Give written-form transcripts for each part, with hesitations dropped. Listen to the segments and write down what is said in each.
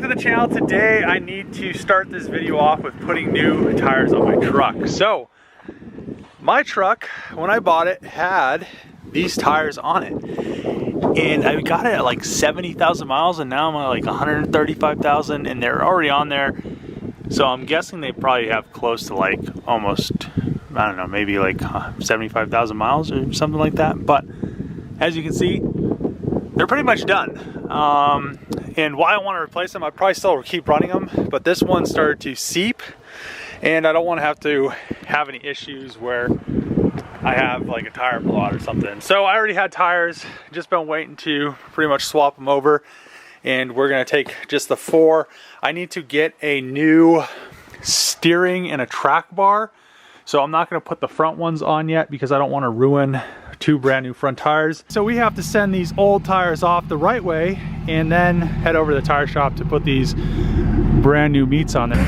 to the channel. Today I need to start this video off with putting new tires on my truck. So my truck, when I bought it, had these tires on it, and I got it at like 70,000 miles, and now I'm at like 135,000, and they're already on there. So I'm guessing they probably have close to like almost, I don't know, maybe like 75,000 miles or something like that. But as you can see, they're pretty much done. And why I want to replace them, I probably still keep running them, but this one started to seep, and I don't want to have any issues where I have like a tire blowout or something. So I already had tires, just been waiting to pretty much swap them over, and we're gonna take just the 4. I need to get a new steering and a track bar, so I'm not gonna put the front ones on yet because I don't want to ruin 2 brand new front tires. So we have to send these old tires off the right way and then head over to the tire shop to put these brand new meats on there.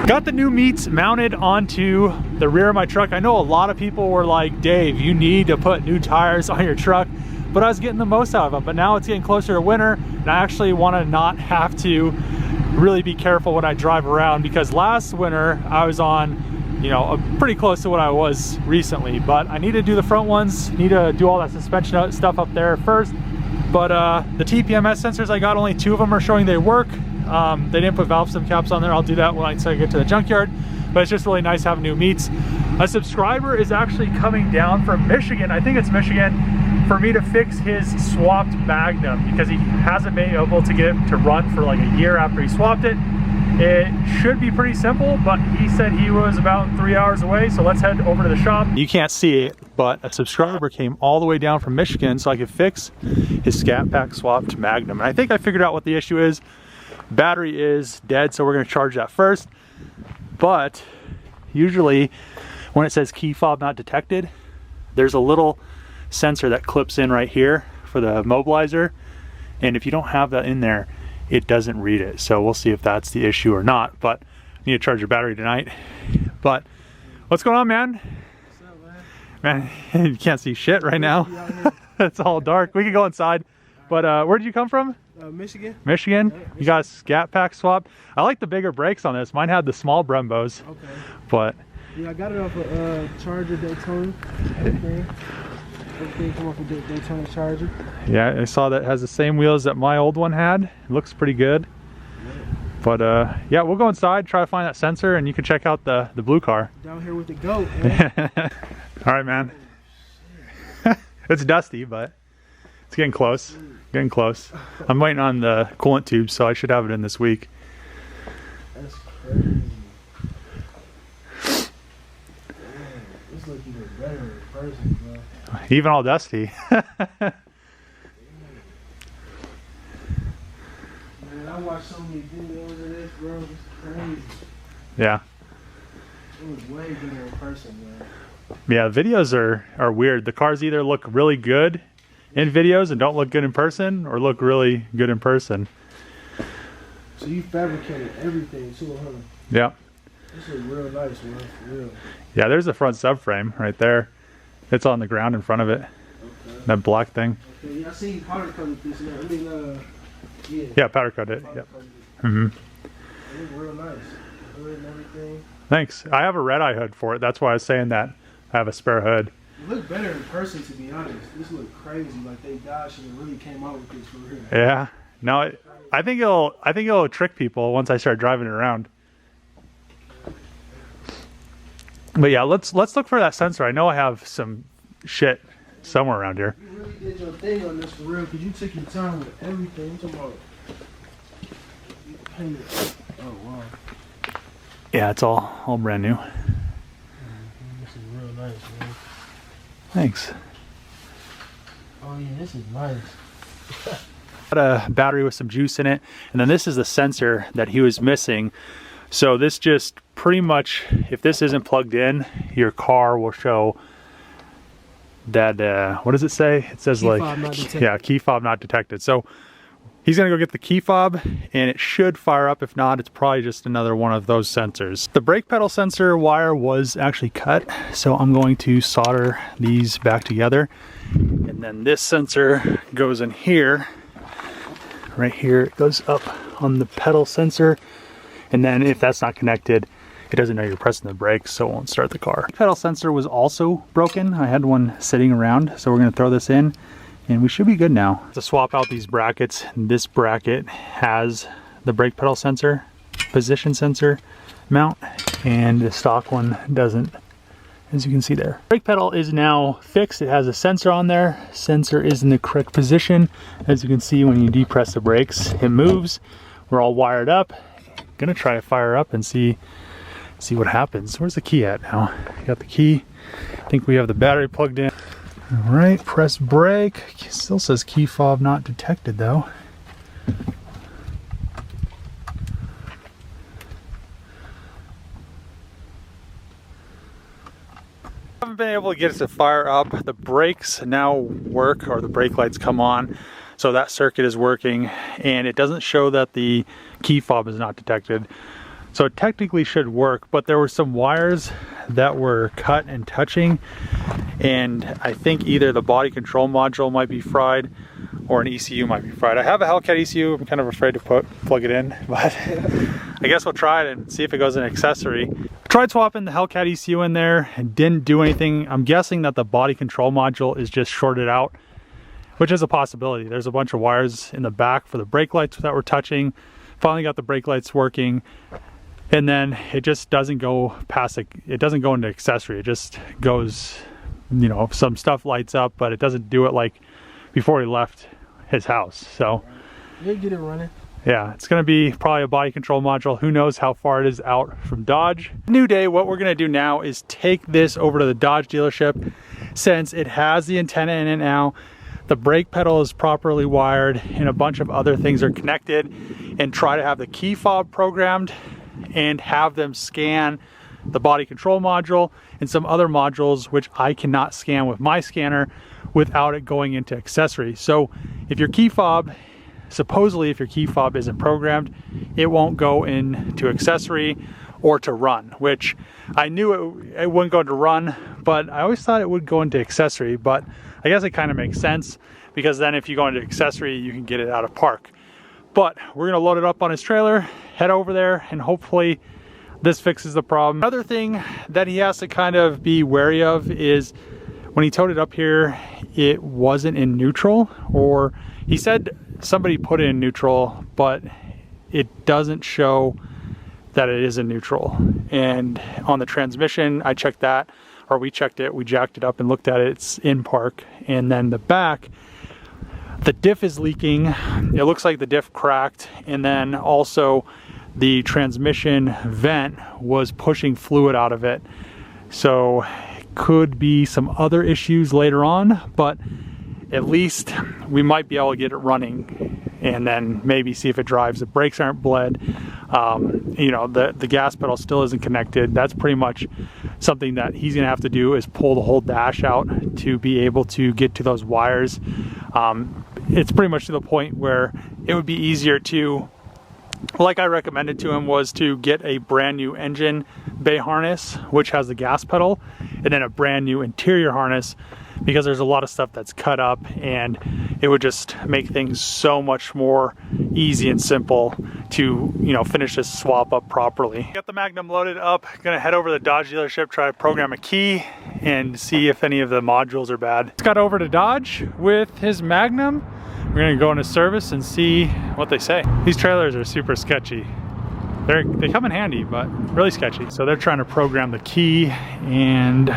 Got the new meats mounted onto the rear of my truck. I know a lot of people were like, Dave, you need to put new tires on your truck, but I was getting the most out of them. But now it's getting closer to winter, and I actually want to not have to really be careful when I drive around, because last winter I was on, you know, pretty close to what I was recently. But I need to do the front ones, need to do all that suspension stuff up there first. But the TPMS sensors I got, only 2 of them are showing they work. They didn't put valve stem caps on there. I'll do that once I get to the junkyard, but it's just really nice having new meats. A subscriber is actually coming down from Michigan, I think it's Michigan, for me to fix his swapped Magnum, because he hasn't been able to get it to run for like a year after he swapped it. It should be pretty simple, but he said he was about 3 hours away, so let's head over to the shop. You can't see it, but a subscriber came all the way down from Michigan so I could fix his SCAT pack swapped Magnum. And I think I figured out what the issue is. Battery is dead, so we're going to charge that first. But usually when it says key fob not detected, there's a little sensor that clips in right here for the mobilizer, and if you don't have that in there, it doesn't read it. So we'll see if that's the issue or not, but you need to charge your battery tonight. But what's going on, man? What's up, man? Man, you can't see shit right now. It's all dark. We can go inside. But where did you come from? Michigan. Michigan? You got a SCAT pack swap? I like the bigger brakes on this. Mine had the small Brembos. Okay. But yeah, I got it off a Charger Daytona. Everything come off a Daytona Charger. yeah, I saw that it has the same wheels that my old one had. It looks pretty good. But yeah, we'll go inside, try to find that sensor, and you can check out the blue car. Down here with the goat, man. All right, man. It's dusty, but it's getting close. Getting close. I'm waiting on the coolant tube, so I should have it in this week. That's crazy. This looks even better in person, bro. Even all dusty. Man, I watched so many videos of this, bro. It's crazy. Yeah. It was way better in person, man. Yeah, videos are weird. The cars either look really good in videos and don't look good in person, or look really good in person. So you fabricated everything too, huh? Yeah. This looks real nice, man. For real. Yeah, there's the front subframe right there. It's on the ground in front of it. Okay. That black thing. Okay, yeah, I seen powder coated this, man. I mean, yeah. Yeah, powder coat it. Yep. Mm-hmm. It looks real nice. Hood and everything. Thanks. I have a red-eye hood for it. That's why I was saying that. I have a spare hood. It looked better in person, to be honest. This looked crazy. Like they guys should have really came out with this for real. Yeah. No, I think it'll trick people once I start driving it around. But yeah, let's look for that sensor. I know I have some shit somewhere around here. You really did your thing on this for real, because you took your time with everything. I'm talking about you painted. Oh wow. Yeah, it's all brand new. This is real nice, man. Thanks. Oh yeah, this is nice. Got a battery with some juice in it, and then this is the sensor that he was missing. So this just pretty much, if this isn't plugged in, your car will show that what does it say? It says Key like fob not detected. yeah, key fob not detected. So He's gonna go get the key fob and it should fire up. If not, it's probably just another one of those sensors. The brake pedal sensor wire was actually cut, so I'm going to solder these back together. And then this sensor goes in here. Right here, it goes up on the pedal sensor. And then if that's not connected, it doesn't know you're pressing the brakes, so it won't start the car. The pedal sensor was also broken. I had one sitting around, so we're gonna throw this in and we should be good now. To swap out these brackets, this bracket has the brake pedal sensor, position sensor mount, and the stock one doesn't, as you can see there. Brake pedal is now fixed. It has a sensor on there. Sensor is in the correct position. As you can see, when you depress the brakes, it moves. We're all wired up. Gonna try to fire up and see what happens. Where's the key at now? Got the key. I think we have the battery plugged in. All right, press brake. Still says key fob not detected though. I haven't been able to get it to fire up. The brakes now work, or the brake lights come on. So that circuit is working, and it doesn't show that the key fob is not detected. So it technically should work, but there were some wires that were cut and touching, and I think either the body control module might be fried or an ECU might be fried. I have a Hellcat ECU. I'm kind of afraid to plug it in, but I guess we'll try it and see if it goes in accessory. I tried swapping the Hellcat ECU in there and didn't do anything. I'm guessing that the body control module is just shorted out, which is a possibility. There's a bunch of wires in the back for the brake lights that were touching. Finally got the brake lights working, and then it just doesn't go past it doesn't go into accessory. It just goes, you know, some stuff lights up, but it doesn't do it like before he left his house. So you'll get it running. Yeah, it's gonna be probably a body control module. Who knows how far it is out from Dodge. New day, what we're gonna do now is take this over to the Dodge dealership. Since it has the antenna in it now, the brake pedal is properly wired, and a bunch of other things are connected, and try to have the key fob programmed and have them scan the body control module and some other modules which I cannot scan with my scanner without it going into accessory. So if your key fob, supposedly if your key fob isn't programmed, it won't go into accessory or to run, which I knew it wouldn't go to run, but I always thought it would go into accessory. But I guess it kind of makes sense, because then if you go into accessory, you can get it out of park. But we're gonna load it up on his trailer, head over there, and hopefully this fixes the problem. Another thing that he has to kind of be wary of is when he towed it up here, it wasn't in neutral, or he said somebody put it in neutral, but it doesn't show that it is in neutral. And on the transmission, I checked that, or we checked it, we jacked it up and looked at it, it's in park. And then the back, the diff is leaking. It looks like the diff cracked, and then also the transmission vent was pushing fluid out of it. So could be some other issues later on, but at least we might be able to get it running and then maybe see if it drives. The brakes aren't bled. You know, the gas pedal still isn't connected. That's pretty much something that he's gonna have to do, is pull the whole dash out to be able to get to those wires. It's pretty much to the point where it would be easier to, like I recommended to him, was to get a brand new engine bay harness, which has the gas pedal, and then a brand new interior harness, because there's a lot of stuff that's cut up, and it would just make things so much more easy and simple to, you know, finish this swap up properly. Got the Magnum loaded up, gonna head over to the Dodge dealership, try to program a key and see if any of the modules are bad. Just got over to Dodge with his Magnum. We're gonna go into service and see what they say. These trailers are super sketchy. They come in handy, but really sketchy. So they're trying to program the key, and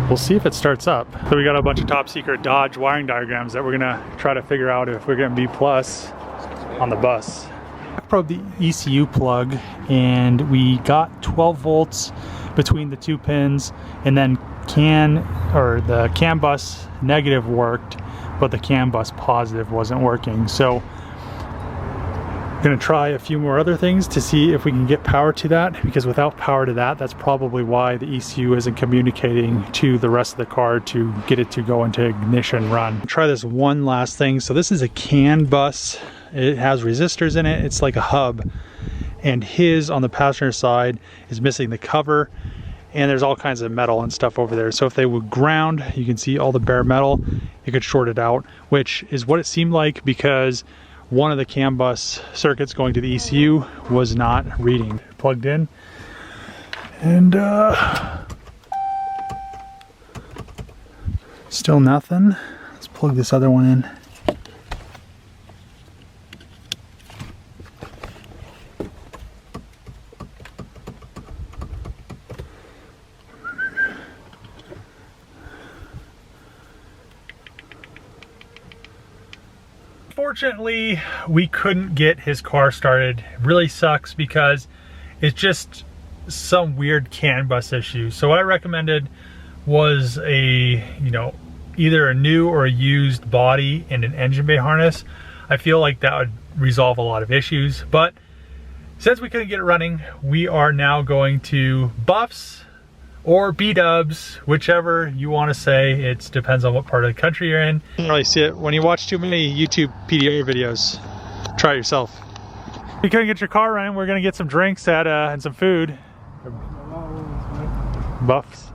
we'll see if it starts up. So we got a bunch of top secret Dodge wiring diagrams that we're gonna try to figure out if we're getting B+ on the bus. I probed the ECU plug, and we got 12 volts between the two pins, and then the CAN bus negative worked, but the CAN bus positive wasn't working. So I'm gonna try a few more other things to see if we can get power to that, because without power to that, that's probably why the ECU isn't communicating to the rest of the car to get it to go into ignition run. Try this one last thing. So this is a CAN bus it has resistors in it. It's like a hub, and his on the passenger side is missing the cover, and there's all kinds of metal and stuff over there. So if they would ground, you can see all the bare metal, it could short it out, which is what it seemed like, because one of the CAN bus circuits going to the ECU was not reading. Plugged in, and still nothing. Let's plug this other one in. Fortunately, we couldn't get his car started. It really sucks because it's just some weird CAN bus issue. So what I recommended was a, either a new or a used body and an engine bay harness. I feel like that would resolve a lot of issues, but since we couldn't get it running, we are now going to Buffs or B-dubs, whichever you want to say. It depends on what part of the country you're in. You don't really see it when you watch too many YouTube PDA videos. Try it yourself. If you couldn't get your car running, we're gonna get some drinks at and some food. Buffs.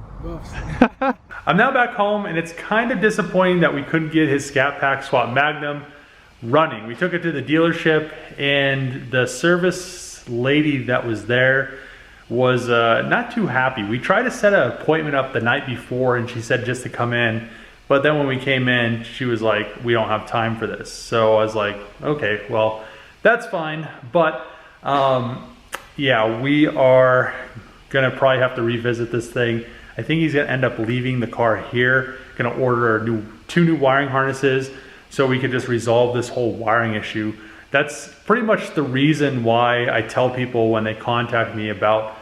I'm now back home, and it's kind of disappointing that we couldn't get his SCAT pack swap Magnum running. We took it to the dealership, and the service lady that was there was not too happy. We tried to set an appointment up the night before, and she said just to come in, but then when we came in, she was like, we don't have time for this. So I was like, okay, well, that's fine. But yeah, we are gonna probably have to revisit this thing. I think he's gonna end up leaving the car here, gonna order two new wiring harnesses so we could just resolve this whole wiring issue. That's pretty much the reason why I tell people when they contact me about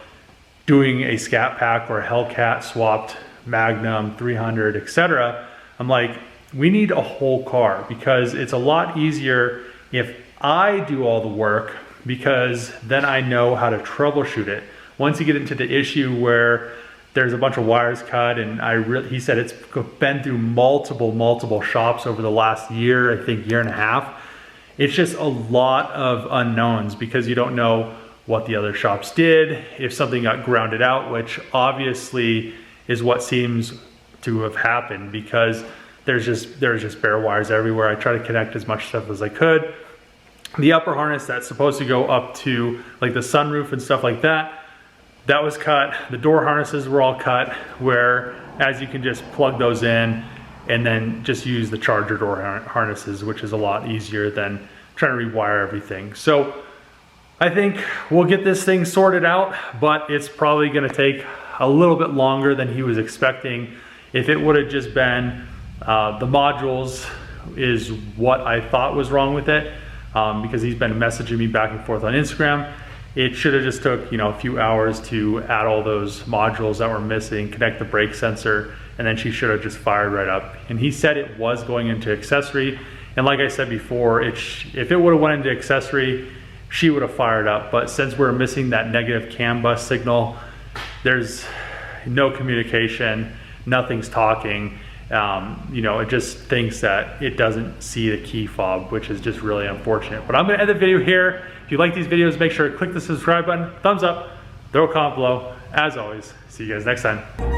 doing a SCAT pack or a Hellcat swapped Magnum 300, etc. I'm like, we need a whole car, because it's a lot easier if I do all the work, because then I know how to troubleshoot it. Once you get into the issue where there's a bunch of wires cut, and he said it's been through multiple shops over the last year, I think year and a half. It's just a lot of unknowns, because you don't know what the other shops did, if something got grounded out, which obviously is what seems to have happened, because there's just bare wires everywhere. I try to connect as much stuff as I could. The upper harness that's supposed to go up to like the sunroof and stuff like that, that was cut. The door harnesses were all cut, where as you can just plug those in and then just use the charger door harnesses, which is a lot easier than trying to rewire everything. So I think we'll get this thing sorted out, but it's probably gonna take a little bit longer than he was expecting. If it would have just been the modules is what I thought was wrong with it, because he's been messaging me back and forth on Instagram. It should have just took a few hours to add all those modules that were missing, connect the brake sensor, and then she should have just fired right up. And he said it was going into accessory, and like I said before, if it would have went into accessory, she would have fired up. But since we're missing that negative CAN bus signal, there's no communication, nothing's talking. It just thinks that it doesn't see the key fob, which is just really unfortunate. But I'm gonna end the video here. If you like these videos, make sure to click the subscribe button, thumbs up, throw a comment below. As always, see you guys next time.